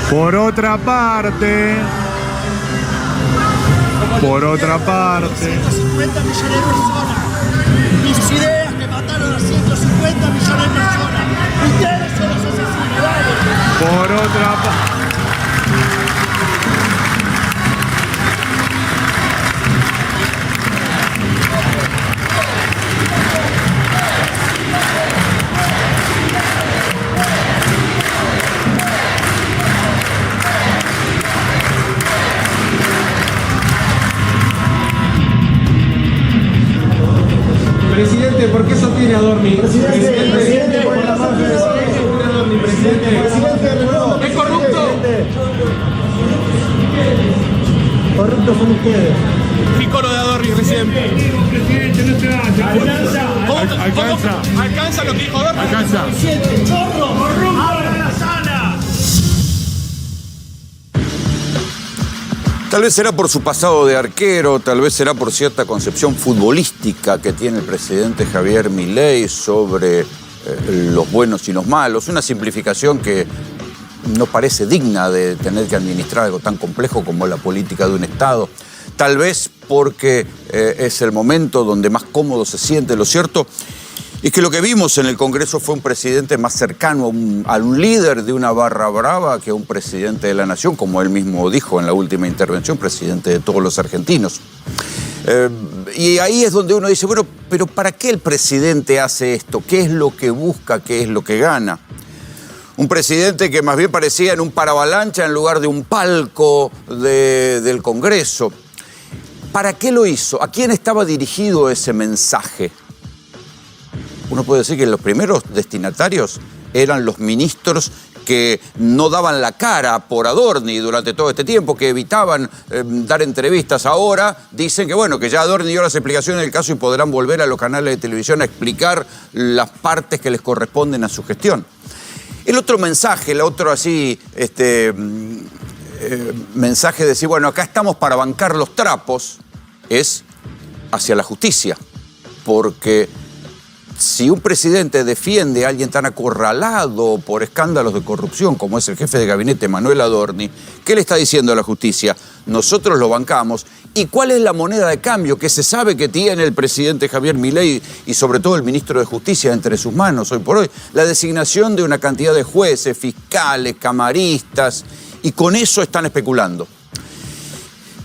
Por otra parte, 150 millones de personas. Mis ideas que mataron a 150 millones de personas. Ustedes son los asesinos, dale. por otra parte. Presidente, ¿por qué sostiene a Adorni? Presidente, por la mano. Presidente, ¿es corrupto? Corruptos son ustedes. Mi coro de Adorni, presidente. Presidente, no se vaya. ¿Alcanza lo que dijo Adorni? Alcanza. Presidente, chorro, corrupto. ¡Abra la sala! Tal vez será por su pasado de arquero, tal vez será por cierta concepción futbolística que tiene el presidente Javier Milei sobre los buenos y los malos. Una simplificación que no parece digna de tener que administrar algo tan complejo como la política de un Estado. Tal vez porque es el momento donde más cómodo se siente. Lo cierto es que lo que vimos en el Congreso fue un presidente más cercano a un líder de una barra brava que a un presidente de la nación, como él mismo dijo en la última intervención, presidente de todos los argentinos. Y ahí es donde uno dice, bueno, pero ¿para qué el presidente hace esto? ¿Qué es lo que busca? ¿Qué es lo que gana? Un presidente que más bien parecía en un paravalancha en lugar de un palco del Congreso. ¿Para qué lo hizo? ¿A quién estaba dirigido ese mensaje? Uno puede decir que los primeros destinatarios eran los ministros que no daban la cara por Adorni durante todo este tiempo, que evitaban dar entrevistas. Ahora dicen que bueno, que ya Adorni dio las explicaciones del caso y podrán volver a los canales de televisión a explicar las partes que les corresponden a su gestión. El otro mensaje, el otro así, mensaje de decir, bueno, acá estamos para bancar los trapos, es hacia la justicia, porque si un presidente defiende a alguien tan acorralado por escándalos de corrupción como es el jefe de gabinete Manuel Adorni, ¿qué le está diciendo a la justicia? Nosotros lo bancamos. ¿Y cuál es la moneda de cambio que se sabe que tiene el presidente Javier Milei y sobre todo el ministro de Justicia entre sus manos hoy por hoy? La designación de una cantidad de jueces, fiscales, camaristas, y con eso están especulando.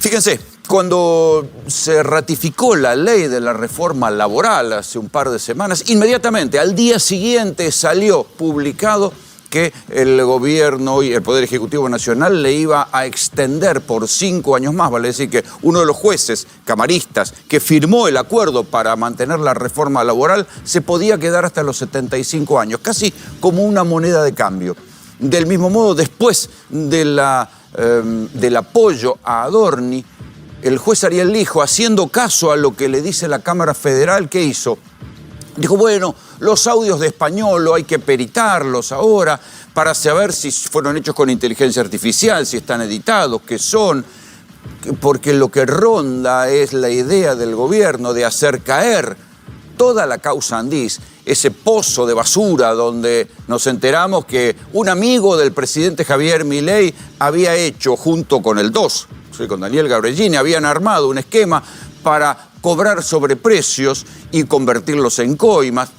Fíjense, cuando se ratificó la ley de la reforma laboral hace un par de semanas, inmediatamente, al día siguiente, salió publicado que el gobierno y el Poder Ejecutivo Nacional le iba a extender por 5 años más. Vale decir que uno de los jueces camaristas que firmó el acuerdo para mantener la reforma laboral se podía quedar hasta los 75 años, casi como una moneda de cambio. Del mismo modo, después del apoyo a Adorni, el juez Ariel Lijo, haciendo caso a lo que le dice la Cámara Federal, ¿qué hizo? Dijo, bueno, los audios de Españolo hay que peritarlos ahora para saber si fueron hechos con inteligencia artificial, si están editados, qué son, porque lo que ronda es la idea del gobierno de hacer caer toda la causa Andís, ese pozo de basura donde nos enteramos que un amigo del presidente Javier Milei había hecho, junto con el DOS, con Daniel Gabregini, habían armado un esquema para cobrar sobreprecios y convertirlos en coimas,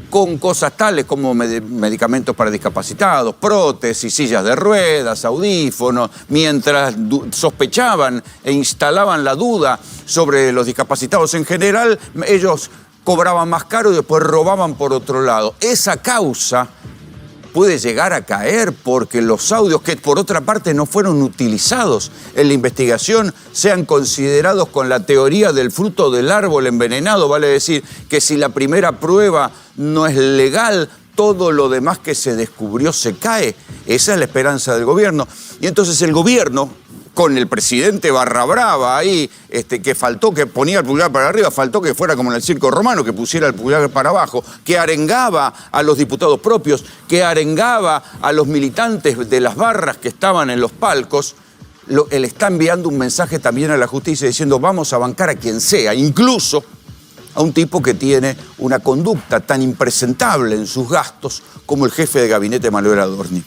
con cosas tales como medicamentos para discapacitados, prótesis, sillas de ruedas, audífonos, mientras sospechaban e instalaban la duda sobre los discapacitados en general, ellos cobraban más caro y después robaban por otro lado. Esa causa puede llegar a caer porque los audios que por otra parte no fueron utilizados en la investigación sean considerados con la teoría del fruto del árbol envenenado. Vale decir que si la primera prueba no es legal, todo lo demás que se descubrió se cae. Esa es la esperanza del gobierno. Y entonces el gobierno, con el presidente barra brava ahí, que faltó que ponía el pulgar para arriba, faltó que fuera como en el circo romano, que pusiera el pulgar para abajo, que arengaba a los diputados propios, que arengaba a los militantes de las barras que estaban en los palcos, él está enviando un mensaje también a la justicia diciendo vamos a bancar a quien sea, incluso a un tipo que tiene una conducta tan impresentable en sus gastos como el jefe de gabinete Manuel Adorni.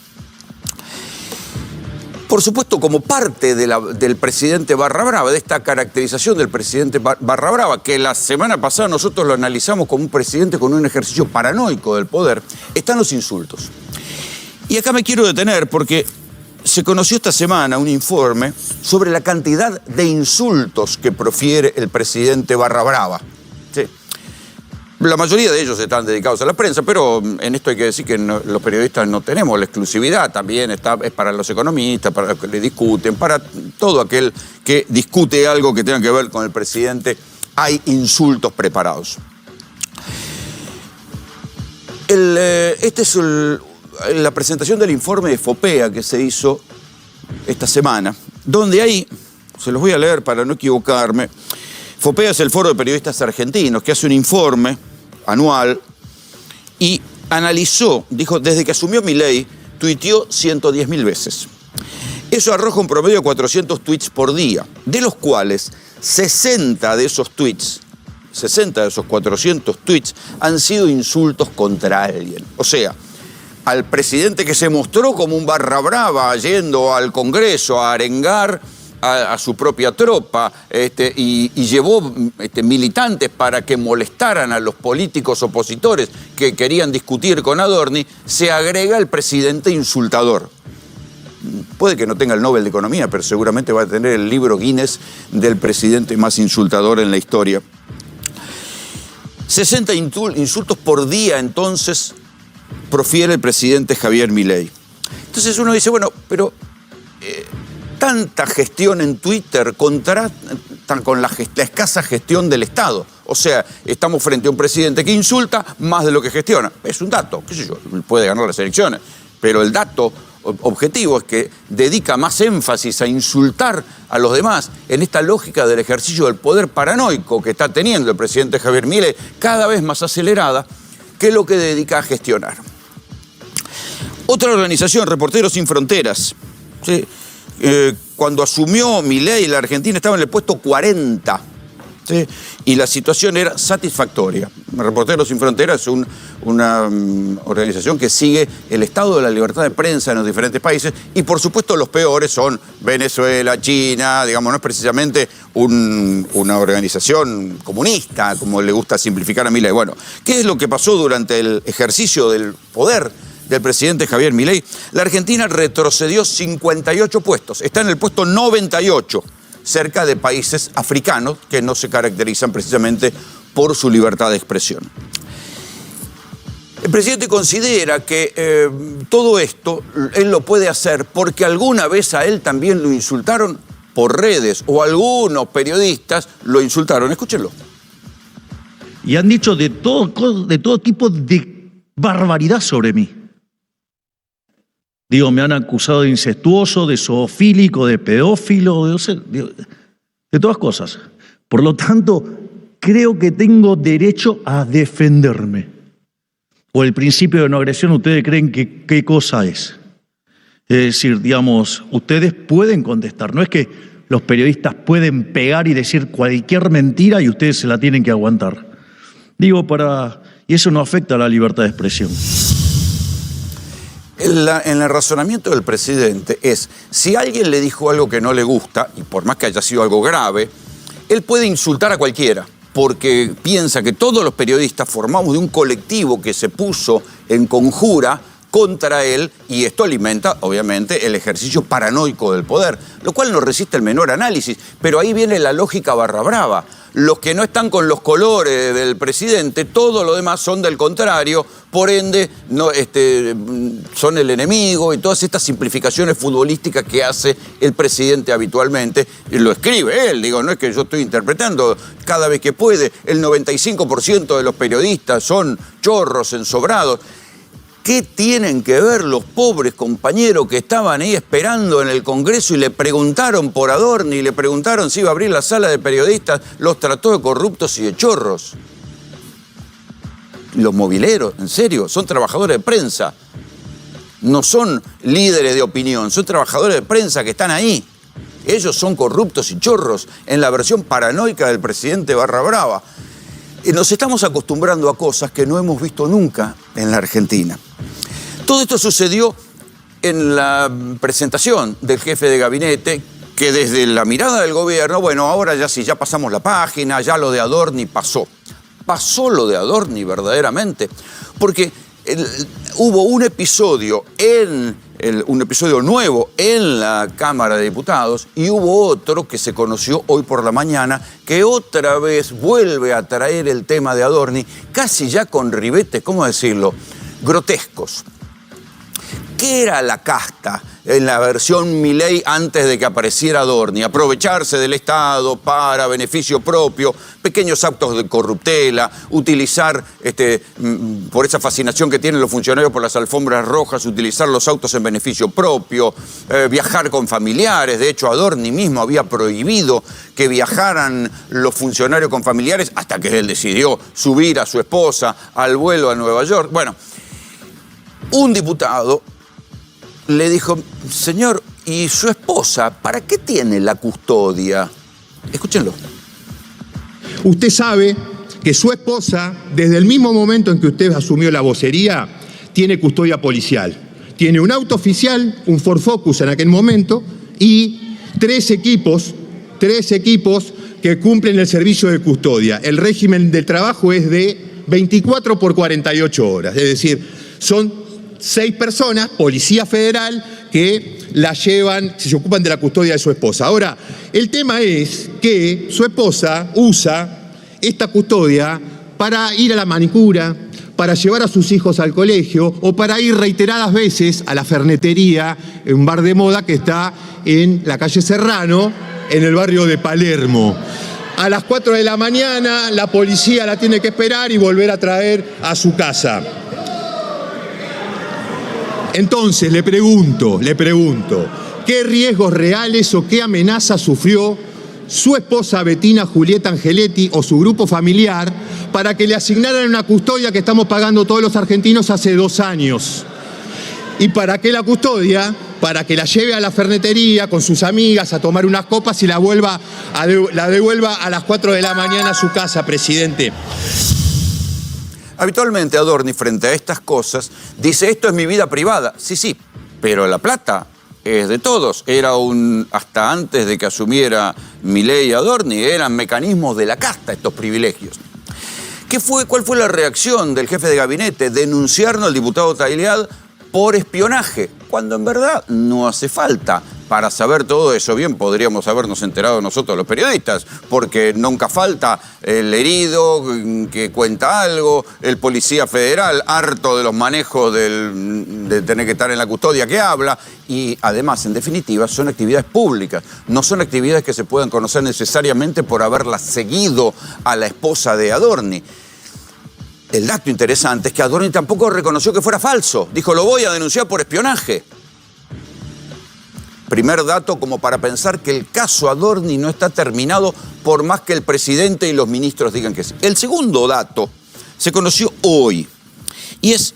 por supuesto, como parte del presidente Barra Brava, de esta caracterización del presidente Barra Brava, que la semana pasada nosotros lo analizamos como un presidente con un ejercicio paranoico del poder, están los insultos. Y acá me quiero detener porque se conoció esta semana un informe sobre la cantidad de insultos que profiere el presidente Barra Brava. Sí. La mayoría de ellos están dedicados a la prensa, pero en esto hay que decir que los periodistas no tenemos la exclusividad, también es para los economistas, para los que le discuten, para todo aquel que discute algo que tenga que ver con el presidente, hay insultos preparados. Esta es la presentación del informe de FOPEA que se hizo esta semana, donde ahí, se los voy a leer para no equivocarme, FOPEA es el Foro de Periodistas Argentinos, que hace un informe anual y analizó, dijo, desde que asumió Milei, tuiteó 110.000 veces. Eso arroja un promedio de 400 tweets por día, de los cuales 60 de esos tweets, 60 de esos 400 tweets han sido insultos contra alguien. O sea, al presidente que se mostró como un Barra Brava yendo al Congreso a arengar a su propia tropa y llevó militantes para que molestaran a los políticos opositores que querían discutir con Adorni, se agrega el presidente insultador. Puede que no tenga el Nobel de Economía, pero seguramente va a tener el libro Guinness del presidente más insultador en la historia. 60 insultos por día, entonces, profiere el presidente Javier Milei. Entonces uno dice, bueno, pero tanta gestión en Twitter contrastan con la escasa gestión del Estado. O sea, estamos frente a un presidente que insulta más de lo que gestiona. Es un dato, qué sé yo, puede ganar las elecciones, pero el dato objetivo es que dedica más énfasis a insultar a los demás en esta lógica del ejercicio del poder paranoico que está teniendo el presidente Javier Milei, cada vez más acelerada, que lo que dedica a gestionar. Otra organización, Reporteros Sin Fronteras, ¿sí? Cuando asumió Milei, la Argentina estaba en el puesto 40, ¿sí? Y la situación era satisfactoria. Reporteros Sin Fronteras es una organización que sigue el estado de la libertad de prensa en los diferentes países y, por supuesto, los peores son Venezuela, China, digamos, no es precisamente una organización comunista, como le gusta simplificar a Milei. Bueno, ¿qué es lo que pasó durante el ejercicio del poder del presidente Javier Milei? La Argentina retrocedió 58 puestos, está en el puesto 98, cerca de países africanos que no se caracterizan precisamente por su libertad de expresión. El presidente considera que todo esto él lo puede hacer porque alguna vez a él también lo insultaron por redes o algunos periodistas lo insultaron. Escúchenlo. Y han dicho de todo tipo de barbaridad sobre mí. Digo, me han acusado de incestuoso, de zoofílico, de pedófilo, de todas cosas. Por lo tanto, creo que tengo derecho a defenderme. O el principio de no agresión, ¿ustedes creen que qué cosa es? Es decir, digamos, ustedes pueden contestar. No es que los periodistas pueden pegar y decir cualquier mentira y ustedes se la tienen que aguantar. Digo, y eso no afecta a la libertad de expresión. En el razonamiento del presidente es, si alguien le dijo algo que no le gusta, y por más que haya sido algo grave, él puede insultar a cualquiera, porque piensa que todos los periodistas formamos de un colectivo que se puso en conjura contra él, y esto alimenta, obviamente, el ejercicio paranoico del poder, lo cual no resiste el menor análisis, pero ahí viene la lógica Barra Brava. Los que no están con los colores del presidente, todo lo demás son del contrario, por ende no, son el enemigo y todas estas simplificaciones futbolísticas que hace el presidente habitualmente, y lo escribe él, digo, no es que yo estoy interpretando cada vez que puede, el 95% de los periodistas son chorros, ensobrados. ¿Qué tienen que ver los pobres compañeros que estaban ahí esperando en el Congreso y le preguntaron por Adorni, y le preguntaron si iba a abrir la sala de periodistas, los trató de corruptos y de chorros? Los mobileros, en serio, son trabajadores de prensa. No son líderes de opinión, son trabajadores de prensa que están ahí. Ellos son corruptos y chorros en la versión paranoica del presidente Barra Brava. Y nos estamos acostumbrando a cosas que no hemos visto nunca en la Argentina. Todo esto sucedió en la presentación del jefe de gabinete que desde la mirada del gobierno, bueno, ahora ya sí, ya pasamos la página, ya lo de Adorni pasó. Pasó lo de Adorni verdaderamente, porque hubo un episodio nuevo en la Cámara de Diputados y hubo otro que se conoció hoy por la mañana que otra vez vuelve a traer el tema de Adorni, casi ya con ribetes, ¿cómo decirlo?, grotescos. ¿Qué era la casta en la versión Milei antes de que apareciera Adorni? Aprovecharse del Estado para beneficio propio, pequeños actos de corruptela, utilizar, por esa fascinación que tienen los funcionarios por las alfombras rojas, utilizar los autos en beneficio propio, viajar con familiares. De hecho, Adorni mismo había prohibido que viajaran los funcionarios con familiares hasta que él decidió subir a su esposa al vuelo a Nueva York. Bueno, un diputado le dijo, señor, ¿y su esposa para qué tiene la custodia? Escúchenlo. Usted sabe que su esposa, desde el mismo momento en que usted asumió la vocería, tiene custodia policial. Tiene un auto oficial, un Ford Focus en aquel momento, y tres equipos que cumplen el servicio de custodia. El régimen de trabajo es de 24 por 48 horas, es decir, son 6 personas, Policía Federal, que la llevan, se ocupan de la custodia de su esposa. Ahora, el tema es que su esposa usa esta custodia para ir a la manicura, para llevar a sus hijos al colegio o para ir reiteradas veces a la fernetería, un bar de moda que está en la calle Serrano, en el barrio de Palermo. A las 4 de la mañana la policía la tiene que esperar y volver a traer a su casa. Entonces, le pregunto, ¿qué riesgos reales o qué amenazas sufrió su esposa Bettina Julieta Angeletti o su grupo familiar para que le asignaran una custodia que estamos pagando todos los argentinos hace 2 años? ¿Y para qué la custodia? Para que la lleve a la fernetería con sus amigas a tomar unas copas y la devuelva a las 4 de la mañana a su casa, presidente. Habitualmente Adorni, frente a estas cosas, dice, esto es mi vida privada. Sí, pero la plata es de todos. Hasta antes de que asumiera Milei y Adorni, eran mecanismos de la casta estos privilegios. ¿Cuál fue la reacción del jefe de gabinete? Denunciarnos al diputado Tailiad por espionaje, cuando en verdad no hace falta. Para saber todo eso bien podríamos habernos enterado nosotros los periodistas, porque nunca falta el herido que cuenta algo, el policía federal harto de los manejos de tener que estar en la custodia que habla, y además, en definitiva, son actividades públicas, no son actividades que se puedan conocer necesariamente por haberlas seguido a la esposa de Adorni. El dato interesante es que Adorni tampoco reconoció que fuera falso. Dijo, lo voy a denunciar por espionaje. Primer dato como para pensar que el caso Adorni no está terminado por más que el presidente y los ministros digan que sí. El segundo dato se conoció hoy y es,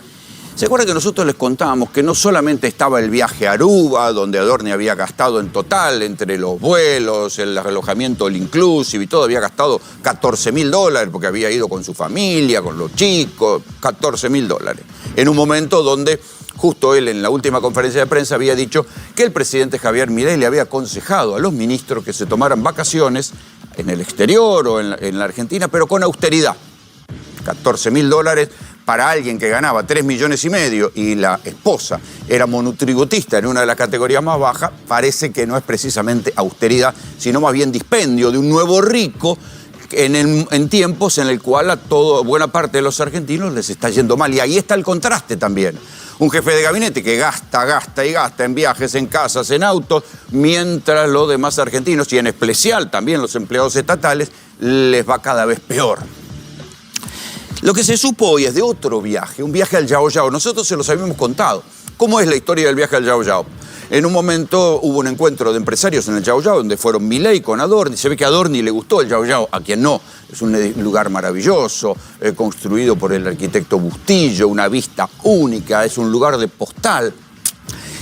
¿se acuerdan que nosotros les contábamos que no solamente estaba el viaje a Aruba, donde Adorni había gastado en total, entre los vuelos, el alojamiento all inclusive y todo, había gastado $14.000 porque había ido con su familia, con los chicos, $14.000. En un momento donde justo él en la última conferencia de prensa había dicho que el presidente Javier Milei le había aconsejado a los ministros que se tomaran vacaciones en el exterior o en la Argentina, pero con austeridad. $14.000 para alguien que ganaba 3,5 millones y la esposa era monotributista en una de las categorías más bajas, parece que no es precisamente austeridad, sino más bien dispendio de un nuevo rico en tiempos en el cual a buena parte de los argentinos les está yendo mal. Y ahí está el contraste también. Un jefe de gabinete que gasta en viajes, en casas, en autos, mientras los demás argentinos, y en especial también los empleados estatales, les va cada vez peor. Lo que se supo hoy es de otro viaje, un viaje al Yao Yao. Nosotros se los habíamos contado. ¿Cómo es la historia del viaje al Yao Yao? En un momento hubo un encuentro de empresarios en el Yao Yao, donde fueron Milei con Adorni. Se ve que a Adorni le gustó el Yao Yao, a quien no. Es un lugar maravilloso, construido por el arquitecto Bustillo, una vista única, es un lugar de postal.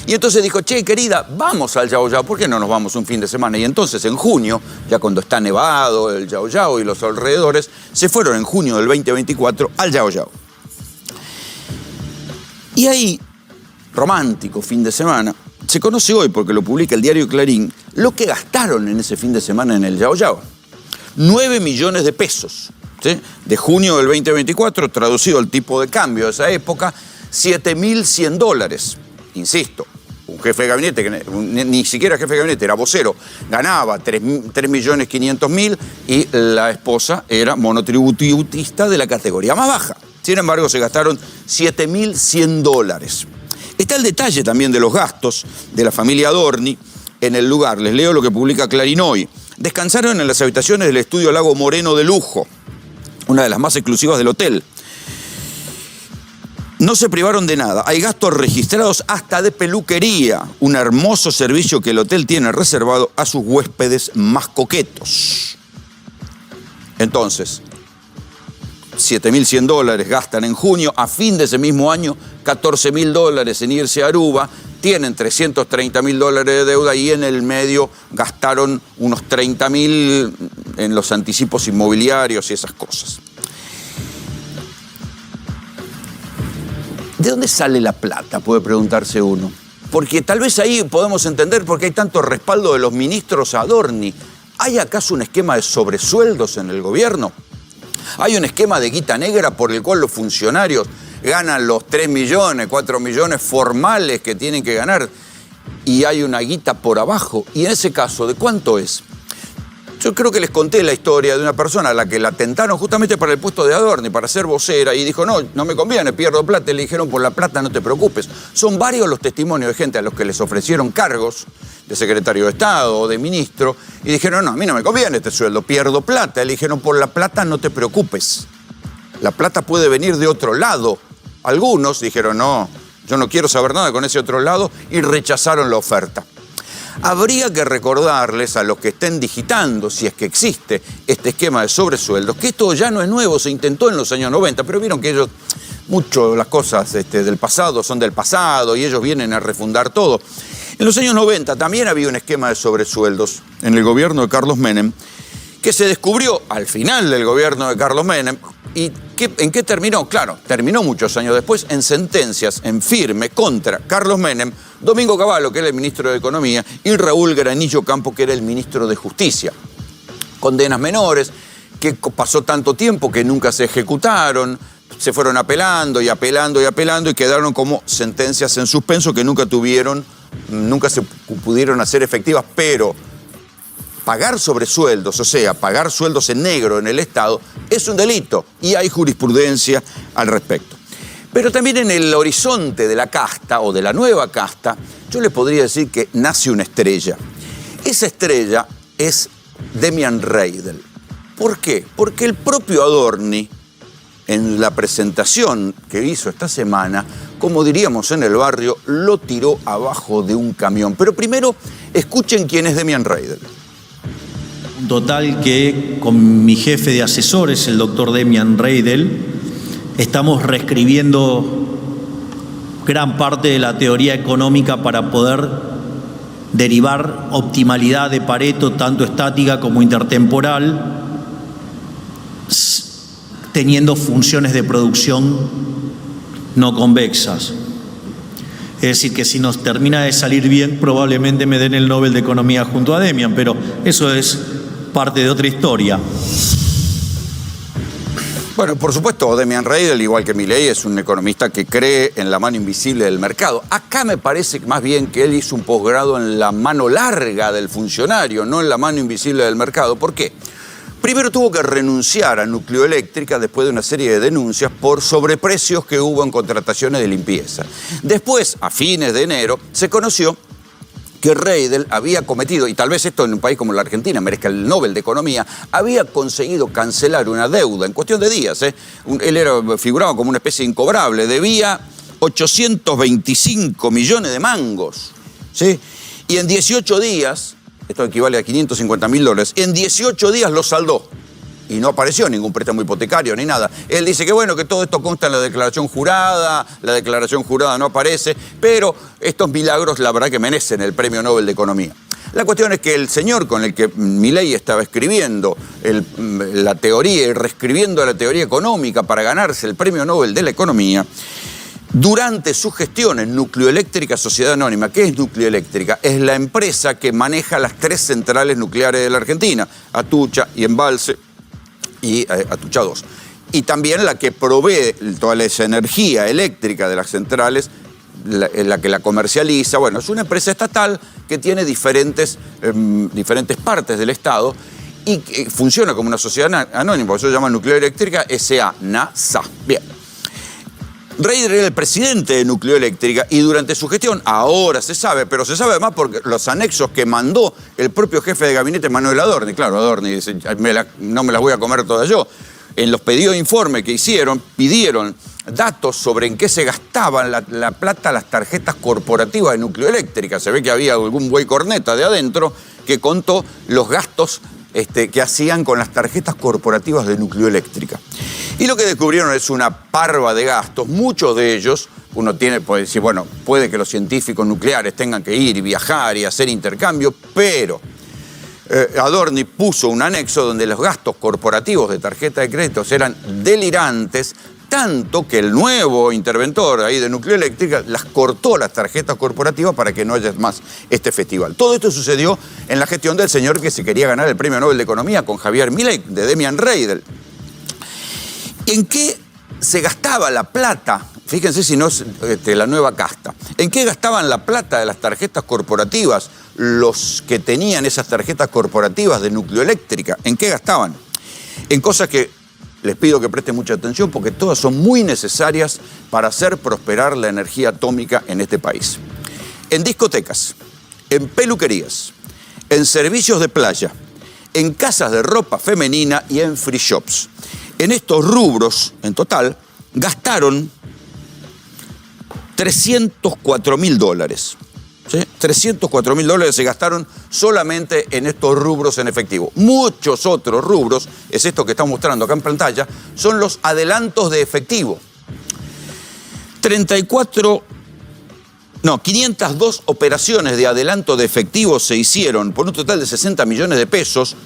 Y entonces dijo, che, querida, vamos al Yao Yao, ¿por qué no nos vamos un fin de semana? Y entonces en junio, ya cuando está nevado el Yao Yao y los alrededores, se fueron en junio del 2024 al Yao Yao. Y ahí romántico fin de semana, se conoce hoy, porque lo publica el diario Clarín, lo que gastaron en ese fin de semana en el Yao Yao. 9 millones de pesos, ¿sí? De junio del 2024, traducido al tipo de cambio de esa época, $7.100. Insisto, un jefe de gabinete, que ni siquiera jefe de gabinete, era vocero, ganaba 3.500.000 y la esposa era monotributista de la categoría más baja. Sin embargo, se gastaron $7.100. Está el detalle también de los gastos de la familia Adorni en el lugar. Les leo lo que publica Clarín hoy. Descansaron en las habitaciones del estudio Lago Moreno de lujo, una de las más exclusivas del hotel. No se privaron de nada. Hay gastos registrados hasta de peluquería, un hermoso servicio que el hotel tiene reservado a sus huéspedes más coquetos. Entonces, $7.100 gastan en junio, a fin de ese mismo año, $14.000 en irse a Aruba, tienen $330.000 de deuda y en el medio gastaron unos $30.000 en los anticipos inmobiliarios y esas cosas. ¿De dónde sale la plata?, puede preguntarse uno. Porque tal vez ahí podemos entender por qué hay tanto respaldo de los ministros a Adorni. ¿Hay acaso un esquema de sobresueldos en el gobierno? ¿Hay un esquema de guita negra por el cual los funcionarios ganan los 3 millones, 4 millones formales que tienen que ganar y hay una guita por abajo? Y en ese caso, ¿de cuánto es? Yo creo que les conté la historia de una persona a la que la tentaron justamente para el puesto de Adorni, para ser vocera, y dijo, no me conviene, pierdo plata. Y le dijeron, por la plata no te preocupes. Son varios los testimonios de gente a los que les ofrecieron cargos de secretario de Estado o de ministro, y dijeron, no, a mí no me conviene este sueldo, pierdo plata. Y le dijeron, por la plata no te preocupes. La plata puede venir de otro lado. Algunos dijeron, no, yo no quiero saber nada con ese otro lado, y rechazaron la oferta. Habría que recordarles a los que estén digitando, si es que existe este esquema de sobresueldos, que esto ya no es nuevo, se intentó en los años 90, pero vieron que ellos, mucho las cosas del pasado son del pasado y ellos vienen a refundar todo. En los años 90 también había un esquema de sobresueldos en el gobierno de Carlos Menem, que se descubrió al final del gobierno de Carlos Menem. ¿Y en qué terminó? Claro, terminó muchos años después en sentencias en firme contra Carlos Menem, Domingo Cavallo, que era el ministro de Economía, y Raúl Granillo Campo, que era el ministro de Justicia. Condenas menores, que pasó tanto tiempo que nunca se ejecutaron, se fueron apelando y apelando y apelando y quedaron como sentencias en suspenso que nunca se pudieron hacer efectivas, pero pagar sobresueldos, o sea, pagar sueldos en negro en el Estado, es un delito y hay jurisprudencia al respecto. Pero también en el horizonte de la casta o de la nueva casta, yo les podría decir que nace una estrella. Esa estrella es Demian Reidel. ¿Por qué? Porque el propio Adorni, en la presentación que hizo esta semana, como diríamos en el barrio, lo tiró abajo de un camión. Pero primero, escuchen quién es Demian Reidel. Un total que con mi jefe de asesores, el doctor Demian Reidel, estamos reescribiendo gran parte de la teoría económica para poder derivar optimalidad de Pareto, tanto estática como intertemporal, teniendo funciones de producción no convexas. Es decir, que si nos termina de salir bien, probablemente me den el Nobel de Economía junto a Demian, pero eso es parte de otra historia. Bueno, por supuesto, Demian Reidel, igual que Milei, es un economista que cree en la mano invisible del mercado. Acá me parece más bien que él hizo un posgrado en la mano larga del funcionario, no en la mano invisible del mercado. ¿Por qué? Primero tuvo que renunciar a Nucleoeléctrica después de una serie de denuncias por sobreprecios que hubo en contrataciones de limpieza. Después, a fines de enero, se conoció que Reidel había cometido, y tal vez esto en un país como la Argentina merezca el Nobel de Economía, había conseguido cancelar una deuda en cuestión de días. Él figuraba como una especie de incobrable, debía 825 millones de mangos, ¿sí? Y en 18 días, esto equivale a $550.000, en 18 días lo saldó. Y no apareció ningún préstamo hipotecario ni nada. Él dice que bueno, que todo esto consta en la declaración jurada no aparece, pero estos milagros la verdad que merecen el Premio Nobel de Economía. La cuestión es que el señor con el que Milei estaba escribiendo la teoría y reescribiendo la teoría económica para ganarse el Premio Nobel de la Economía, Durante su gestión en Nucleoeléctrica Sociedad Anónima, ¿qué es Nucleoeléctrica? Es la empresa que maneja las 3 centrales nucleares de la Argentina, Atucha y Embalse y Atucha 2. Y también la que provee toda esa energía eléctrica de las centrales, la que la comercializa. Bueno, es una empresa estatal que tiene diferentes partes del Estado y que funciona como una sociedad anónima, por eso se llama Nucleoeléctrica S.A., NASA. Bien. Reidel era el presidente de Nucleoeléctrica y durante su gestión, ahora se sabe, pero se sabe además porque los anexos que mandó el propio jefe de gabinete Manuel Adorni, claro, Adorni dice, no me las voy a comer todas yo, en los pedidos de informe que hicieron, pidieron datos sobre en qué se gastaban la plata las tarjetas corporativas de Nucleoeléctrica. Se ve que había algún güey corneta de adentro que contó los gastos que hacían con las tarjetas corporativas de Nucleoeléctrica. Y lo que descubrieron es una parva de gastos, muchos de ellos, uno puede decir, bueno, puede que los científicos nucleares tengan que ir y viajar y hacer intercambio, pero Adorni puso un anexo donde los gastos corporativos de tarjeta de créditos eran delirantes, tanto que el nuevo interventor ahí de Nucleoeléctrica las cortó las tarjetas corporativas para que no haya más este festival. Todo esto sucedió en la gestión del señor que se quería ganar el Premio Nobel de Economía con Javier Milei, de Demian Reidel. ¿En qué se gastaba la plata? Fíjense si no es la nueva casta. ¿En qué gastaban la plata de las tarjetas corporativas los que tenían esas tarjetas corporativas de Nucleoeléctrica? ¿En qué gastaban? En cosas que les pido que presten mucha atención porque todas son muy necesarias para hacer prosperar la energía atómica en este país. En discotecas, en peluquerías, en servicios de playa, en casas de ropa femenina y en free shops. En estos rubros, en total, gastaron $304.000. ¿Sí? $304.000 se gastaron solamente en estos rubros en efectivo. Muchos otros rubros, es esto que estamos mostrando acá en pantalla, son los adelantos de efectivo. 502 operaciones de adelanto de efectivo se hicieron por un total de 60 millones de pesos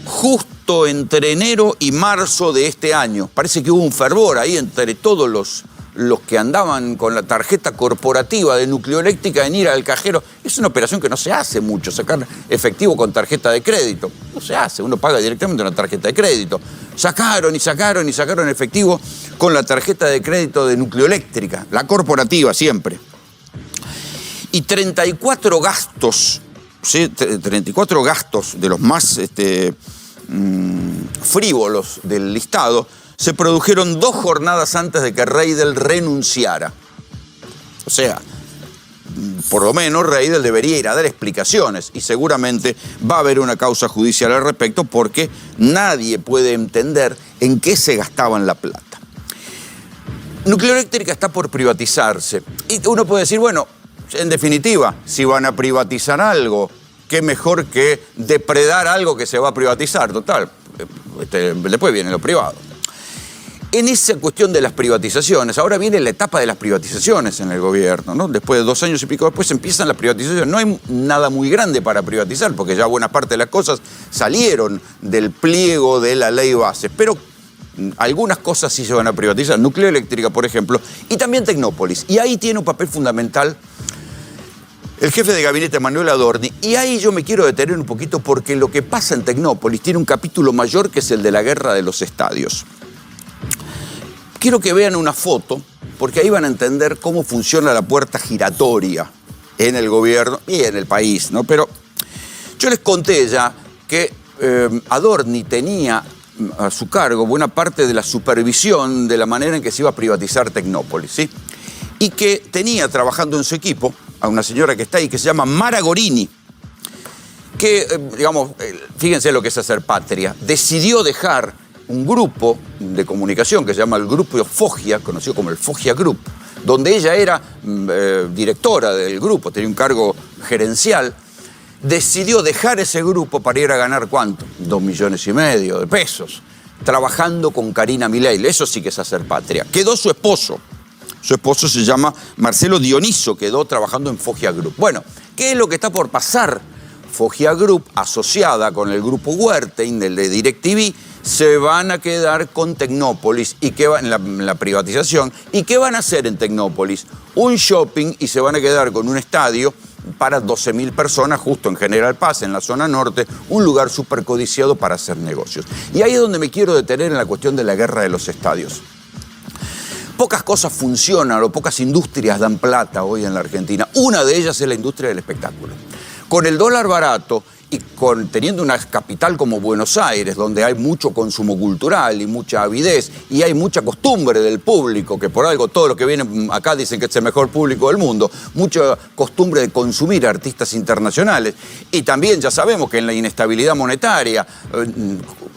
justo entre enero y marzo de este año. Parece que hubo un fervor ahí entre todos los que andaban con la tarjeta corporativa de Nucleoeléctrica en ir al cajero. Es una operación que no se hace mucho, sacar efectivo con tarjeta de crédito. No se hace, uno paga directamente una tarjeta de crédito. Sacaron efectivo con la tarjeta de crédito de Nucleoeléctrica, la corporativa siempre. Y 34 gastos, ¿sí? 34 gastos de los más frívolos del listado se produjeron 2 jornadas antes de que Reidel renunciara. O sea, por lo menos Reidel debería ir a dar explicaciones y seguramente va a haber una causa judicial al respecto porque nadie puede entender en qué se gastaban la plata. Nucleoeléctrica está por privatizarse y uno puede decir, bueno, en definitiva, si van a privatizar algo, qué mejor que depredar algo que se va a privatizar, total. Después viene lo privado. En esa cuestión de las privatizaciones, ahora viene la etapa de las privatizaciones en el gobierno, ¿no? Después de 2 años y pico después empiezan las privatizaciones. No hay nada muy grande para privatizar, porque ya buena parte de las cosas salieron del pliego de la ley base. Pero algunas cosas sí se van a privatizar. Nucleoeléctrica, por ejemplo, y también Tecnópolis. Y ahí tiene un papel fundamental el jefe de gabinete Manuel Adorni. Y ahí yo me quiero detener un poquito porque lo que pasa en Tecnópolis tiene un capítulo mayor que es el de la guerra de los estadios. Quiero que vean una foto, porque ahí van a entender cómo funciona la puerta giratoria en el gobierno y en el país, ¿no? Pero yo les conté ya que Adorni tenía a su cargo buena parte de la supervisión de la manera en que se iba a privatizar Tecnópolis, ¿sí? Y que tenía trabajando en su equipo a una señora que está ahí, que se llama Mara Gorini, que, digamos, fíjense lo que es hacer patria, decidió dejar un grupo de comunicación que se llama el Grupo Foggia, conocido como el Foggia Group, donde ella era directora del grupo, tenía un cargo gerencial, decidió dejar ese grupo para ir a ganar ¿cuánto? 2,5 millones de pesos, trabajando con Karina Milei. Eso sí que es hacer patria. Quedó su esposo se llama Marcelo Dioniso, quedó trabajando en Foggia Group. Bueno, ¿qué es lo que está por pasar Foggia Group, asociada con el grupo Wertheim, el de DirecTV, se van a quedar con Tecnópolis y que va en la privatización. ¿Y qué van a hacer en Tecnópolis? Un shopping, y se van a quedar con un estadio para 12.000 personas, justo en General Paz, en la zona norte, un lugar súper codiciado para hacer negocios. Y ahí es donde me quiero detener en la cuestión de la guerra de los estadios. Pocas cosas funcionan o pocas industrias dan plata hoy en la Argentina. Una de ellas es la industria del espectáculo. Con el dólar barato y teniendo una capital como Buenos Aires, donde hay mucho consumo cultural y mucha avidez y hay mucha costumbre del público, que por algo todos los que vienen acá dicen que es el mejor público del mundo, mucha costumbre de consumir artistas internacionales. Y también ya sabemos que en la inestabilidad monetaria,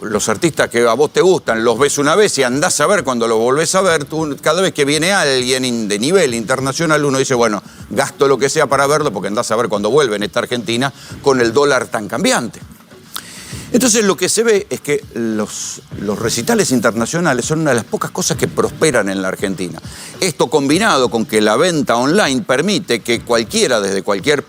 los artistas que a vos te gustan, los ves una vez y andás a ver cuando los volvés a ver, tú, cada vez que viene alguien de nivel internacional, uno dice, bueno, gasto lo que sea para verlo porque andás a ver cuando vuelve en esta Argentina con el dólar tan cambiante. Entonces lo que se ve es que los recitales internacionales son una de las pocas cosas que prosperan en la Argentina. Esto combinado con que la venta online permite que cualquiera desde cualquier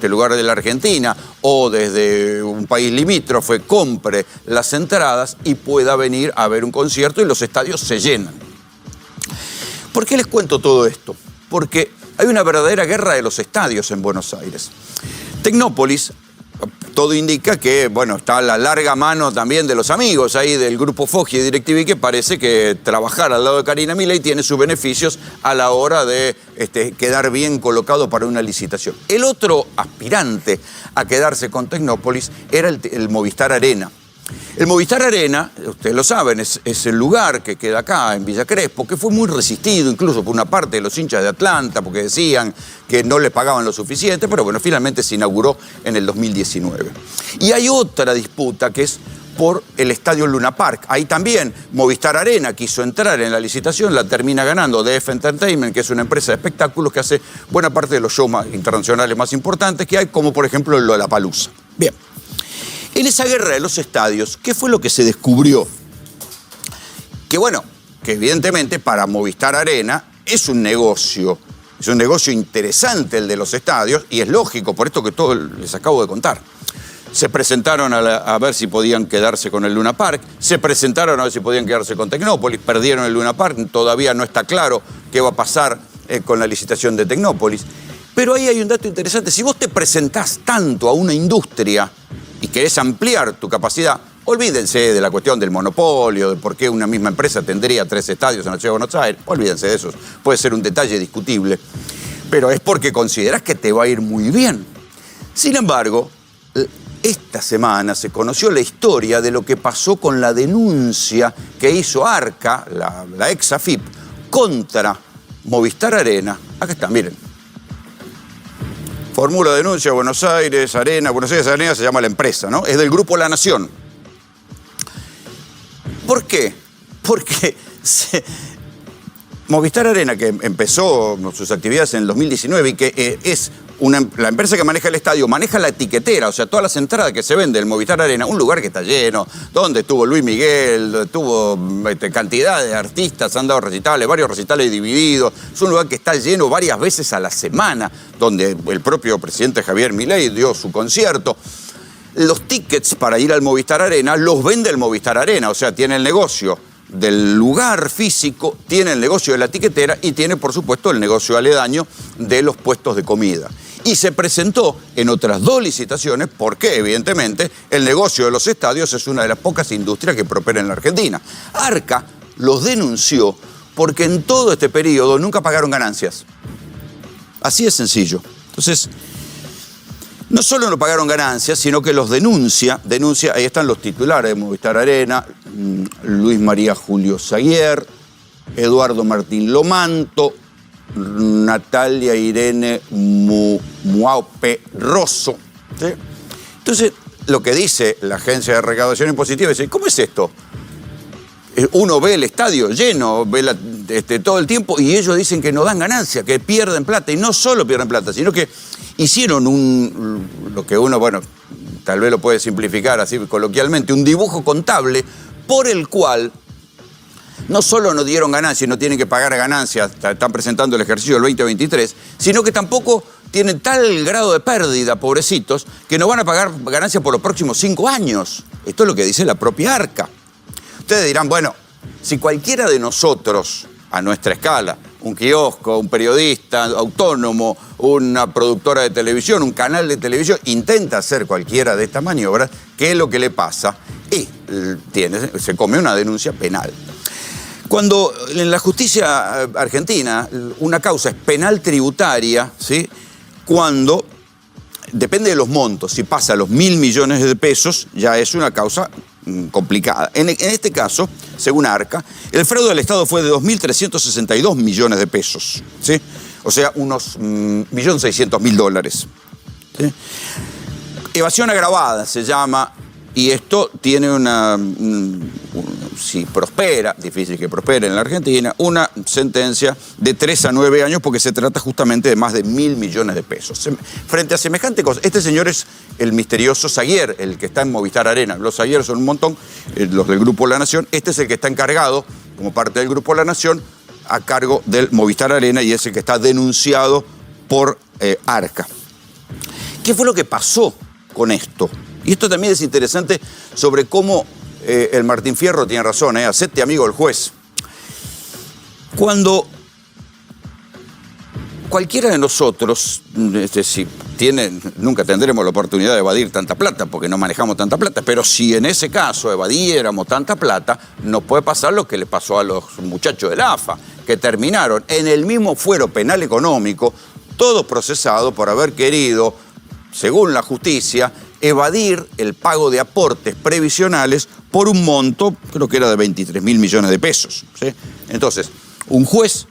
lugar de la Argentina o desde un país limítrofe compre las entradas y pueda venir a ver un concierto y los estadios se llenan. ¿Por qué les cuento todo esto? Porque hay una verdadera guerra de los estadios en Buenos Aires. Tecnópolis, todo indica que, bueno, está la larga mano también de los amigos ahí del grupo Foggia y DirecTV, que parece que trabajar al lado de Karina Milei tiene sus beneficios a la hora de quedar bien colocado para una licitación. El otro aspirante a quedarse con Tecnópolis era el Movistar Arena. El Movistar Arena, ustedes lo saben, es el lugar que queda acá en Villa Crespo, que fue muy resistido incluso por una parte de los hinchas de Atlanta, porque decían que no les pagaban lo suficiente, pero bueno, finalmente se inauguró en el 2019. Y hay otra disputa que es por el estadio Luna Park. Ahí también Movistar Arena quiso entrar en la licitación, la termina ganando DF Entertainment, que es una empresa de espectáculos que hace buena parte de los shows internacionales más importantes que hay, como por ejemplo el Lollapalooza. Bien. En esa guerra de los estadios, ¿qué fue lo que se descubrió? Que bueno, que evidentemente para Movistar Arena es un negocio interesante el de los estadios, y es lógico, por esto que todo les acabo de contar. Se presentaron a ver si podían quedarse con el Luna Park, se presentaron a ver si podían quedarse con Tecnópolis, perdieron el Luna Park, todavía no está claro qué va a pasar con la licitación de Tecnópolis. Pero ahí hay un dato interesante, si vos te presentás tanto a una industria y querés ampliar tu capacidad, olvídense de la cuestión del monopolio, de por qué una misma empresa tendría 3 estadios en la ciudad de Buenos Aires, olvídense de eso, puede ser un detalle discutible, pero es porque considerás que te va a ir muy bien. Sin embargo, esta semana se conoció la historia de lo que pasó con la denuncia que hizo Arca, la ex AFIP, contra Movistar Arena. Acá está, miren. Formula denuncia Buenos Aires Arena se llama la empresa, ¿no? Es del grupo La Nación. ¿Por qué? Porque Movistar Arena, que empezó sus actividades en el 2019 y que es la empresa que maneja el estadio, maneja la etiquetera, o sea, todas las entradas que se venden del Movistar Arena, un lugar que está lleno, donde estuvo Luis Miguel, estuvo cantidad de artistas, han dado recitales, varios recitales divididos, es un lugar que está lleno varias veces a la semana, donde el propio presidente Javier Milei dio su concierto. Los tickets para ir al Movistar Arena los vende el Movistar Arena, o sea, tiene el negocio del lugar físico, tiene el negocio de la etiquetera y tiene, por supuesto, el negocio aledaño de los puestos de comida. Y se presentó en otras 2 licitaciones porque, evidentemente, el negocio de los estadios es una de las pocas industrias que prospera en la Argentina. Arca los denunció porque en todo este periodo nunca pagaron ganancias. Así de sencillo. Entonces, no solo no pagaron ganancias, sino que los denuncia, ahí están los titulares de Movistar Arena, Luis María Julio Zaguier, Eduardo Martín Lomanto, Natalia Irene Muaupe Rosso. ¿Sí? Entonces, lo que dice la Agencia de Recaudación Impositiva es, ¿cómo es esto? Uno ve el estadio lleno, ve todo el tiempo y ellos dicen que no dan ganancia, que pierden plata. Y no solo pierden plata, sino que hicieron lo que uno, bueno, tal vez lo puede simplificar así coloquialmente, un dibujo contable por el cual no solo no dieron ganancias y no tienen que pagar ganancias, están presentando el ejercicio del 2023, sino que tampoco tienen tal grado de pérdida, pobrecitos, que no van a pagar ganancias por los próximos 5 años. Esto es lo que dice la propia ARCA. Ustedes dirán, bueno, si cualquiera de nosotros, a nuestra escala, un kiosco, un periodista autónomo, una productora de televisión, un canal de televisión, intenta hacer cualquiera de estas maniobras, ¿qué es lo que le pasa? Y se come una denuncia penal. Cuando en la justicia argentina una causa es penal tributaria, ¿sí? Cuando depende de los montos, si pasa los 1.000 millones de pesos, ya es una causa complicada. En este caso, según ARCA, el fraude del Estado fue de 2.362 millones de pesos, ¿sí? O sea, unos $1.600.000. ¿Sí? Evasión agravada se llama, y esto tiene si prospera, difícil que prospere en la Argentina, una sentencia de 3 a 9 años porque se trata justamente de más de 1.000 millones de pesos. Frente a semejante cosa, este señor es el misterioso Zaguier, el que está en Movistar Arena. Los Zaguier son un montón, los del Grupo La Nación. Este es el que está encargado, como parte del Grupo La Nación, a cargo del Movistar Arena, y es el que está denunciado por ARCA. ¿Qué fue lo que pasó con esto? Y esto también es interesante sobre cómo el Martín Fierro tiene razón, hacete amigo del juez. Cuando cualquiera de nosotros, nunca tendremos la oportunidad de evadir tanta plata, porque no manejamos tanta plata, pero si en ese caso evadiéramos tanta plata, nos puede pasar lo que le pasó a los muchachos de la AFA, que terminaron en el mismo fuero penal económico, todos procesados por haber querido, según la justicia, evadir el pago de aportes previsionales por un monto, creo que era de 23.000 millones de pesos. ¿Sí? Entonces, un juez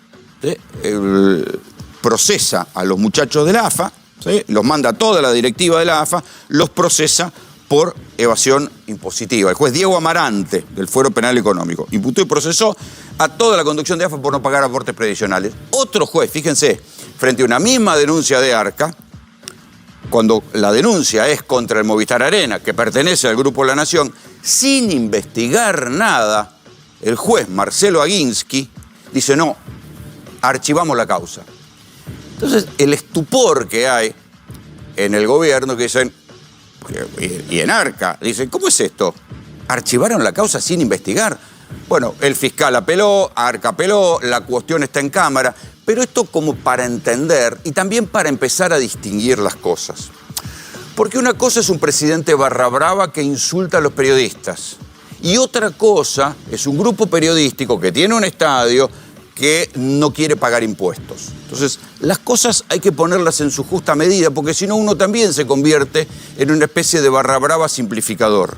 procesa a los muchachos de la AFA, ¿sí? Los manda a toda la directiva de la AFA, los procesa por evasión impositiva. El juez Diego Amarante, del Fuero Penal Económico, imputó y procesó a toda la conducción de AFA por no pagar aportes previsionales. Otro juez, fíjense, frente a una misma denuncia de ARCA, cuando la denuncia es contra el Movistar Arena, que pertenece al Grupo La Nación, sin investigar nada, el juez Marcelo Aguinsky dice, no, archivamos la causa. Entonces, el estupor que hay en el gobierno, que dicen, y en ARCA, dicen, ¿cómo es esto? ¿Archivaron la causa sin investigar? Bueno, el fiscal apeló, ARCA apeló, la cuestión está en cámara, pero esto como para entender y también para empezar a distinguir las cosas. Porque una cosa es un presidente barra brava que insulta a los periodistas y otra cosa es un grupo periodístico que tiene un estadio que no quiere pagar impuestos. Entonces, las cosas hay que ponerlas en su justa medida, porque si no uno también se convierte en una especie de barra brava simplificador.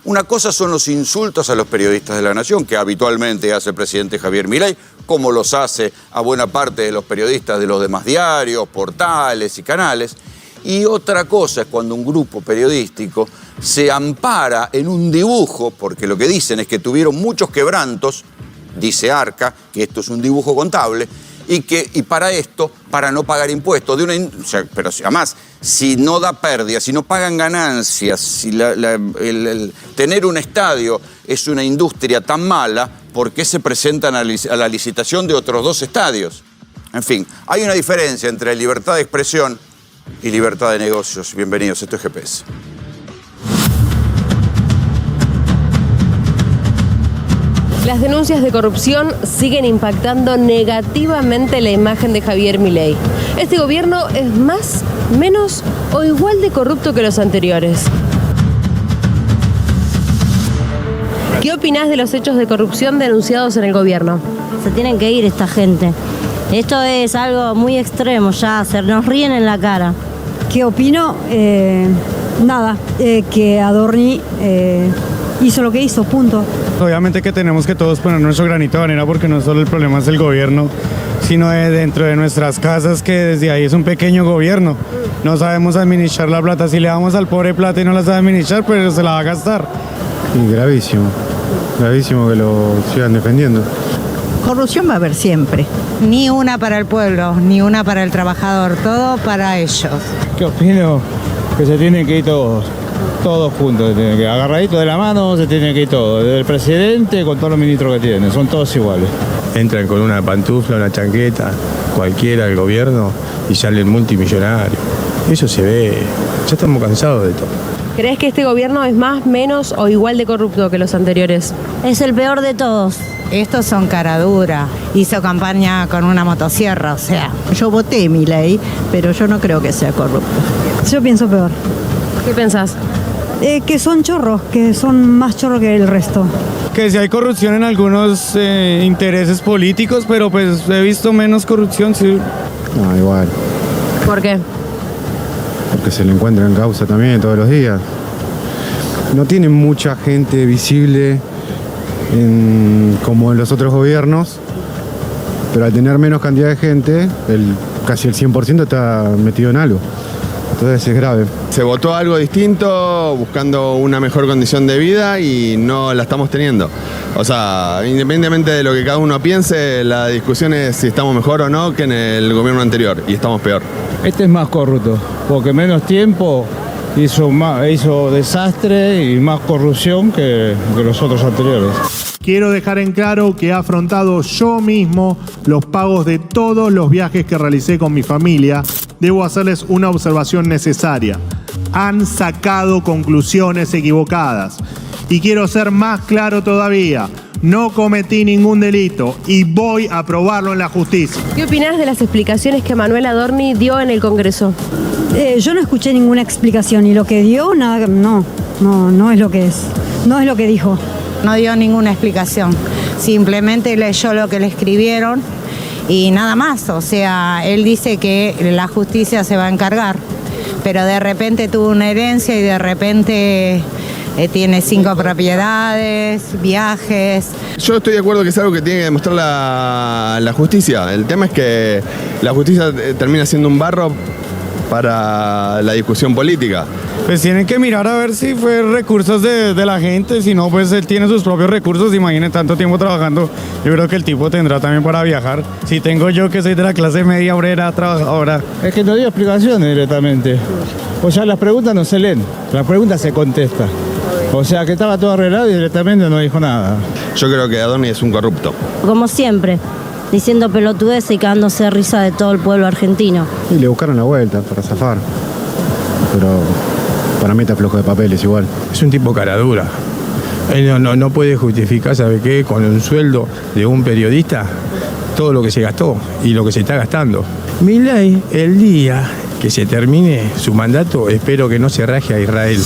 Una cosa son los insultos a los periodistas de La Nación, que habitualmente hace el presidente Javier Milei, como los hace a buena parte de los periodistas de los demás diarios, portales y canales. Y otra cosa es cuando un grupo periodístico se ampara en un dibujo, porque lo que dicen es que tuvieron muchos quebrantos, dice ARCA, que esto es un dibujo contable, y para esto, para no pagar impuestos. Pero además, si no da pérdidas, si no pagan ganancias, si tener un estadio es una industria tan mala, ¿por qué se presentan a la licitación de otros 2 estadios? En fin, hay una diferencia entre libertad de expresión y libertad de negocios. Bienvenidos, esto es GPS. Las denuncias de corrupción siguen impactando negativamente la imagen de Javier Milei. Este gobierno es más, menos o igual de corrupto que los anteriores. ¿Qué opinás de los hechos de corrupción denunciados en el gobierno? Se tienen que ir esta gente. Esto es algo muy extremo ya, se nos ríen en la cara. ¿Qué opino? Nada, que Adorni hizo lo que hizo, punto. Obviamente que tenemos que todos poner nuestro granito de arena, porque no solo el problema es el gobierno, sino dentro de nuestras casas, que desde ahí es un pequeño gobierno. No sabemos administrar la plata. Si le damos al pobre plata y no la sabe administrar, pues se la va a gastar. Y gravísimo que lo sigan defendiendo. Corrupción va a haber siempre. Ni una para el pueblo, ni una para el trabajador, todo para ellos. ¿Qué opino? Que se tienen que ir todos juntos, se tienen que agarraditos de la mano, se tienen que ir todos, desde el presidente con todos los ministros que tienen, son todos iguales. Entran con una pantufla, una chanqueta, cualquiera del gobierno y salen multimillonarios. Eso se ve, ya estamos cansados de todo. ¿Crees que este gobierno es más, menos o igual de corrupto que los anteriores? Es el peor de todos. Estos son cara dura. Hizo campaña con una motosierra, o sea. Yo voté Milei, pero yo no creo que sea corrupto. Yo pienso peor. ¿Qué pensás? Que son chorros, que son más chorros que el resto. Que si hay corrupción en algunos intereses políticos, pero pues he visto menos corrupción, sí. No, igual. ¿Por qué? Porque se le encuentra en causa también todos los días. No tiene mucha gente visible como en los otros gobiernos, pero al tener menos cantidad de gente, casi el 100% está metido en algo. Entonces es grave. Se votó algo distinto, buscando una mejor condición de vida y no la estamos teniendo. O sea, independientemente de lo que cada uno piense, la discusión es si estamos mejor o no que en el gobierno anterior, y estamos peor. Este es más corrupto, porque menos tiempo hizo desastre y más corrupción que los otros anteriores. Quiero dejar en claro que he afrontado yo mismo los pagos de todos los viajes que realicé con mi familia. Debo hacerles una observación necesaria. Han sacado conclusiones equivocadas. Y quiero ser más claro todavía. No cometí ningún delito y voy a probarlo en la justicia. ¿Qué opinás de las explicaciones que Manuel Adorni dio en el Congreso? Yo no escuché ninguna explicación y lo que dio, nada, no es lo que es. No es lo que dijo. No dio ninguna explicación. Simplemente leyó lo que le escribieron y nada más. O sea, él dice que la justicia se va a encargar, pero de repente tuvo una herencia y de repente tiene 5 propiedades, viajes. Yo estoy de acuerdo que es algo que tiene que demostrar la justicia. El tema es que la justicia termina siendo un barro para la discusión política. Pues tienen que mirar a ver si fue recursos de la gente, si no, pues él tiene sus propios recursos. Imaginen tanto tiempo trabajando, yo creo que el tipo tendrá también para viajar. Si tengo yo que soy de la clase media obrera, trabajadora. Es que no dio explicaciones directamente. O sea, las preguntas no se leen, las preguntas se contestan. O sea, que estaba todo arreglado y directamente no dijo nada. Yo creo que Adorni es un corrupto. Como siempre, diciendo pelotudeces y cagándose de risa de todo el pueblo argentino. Y le buscaron la vuelta para zafar. Pero para mí está flojo de papeles igual. Es un tipo cara dura. Él no puede justificar, ¿sabe qué? Con un sueldo de un periodista, todo lo que se gastó y lo que se está gastando. Milei, el día que se termine su mandato, espero que no se raje a Israel.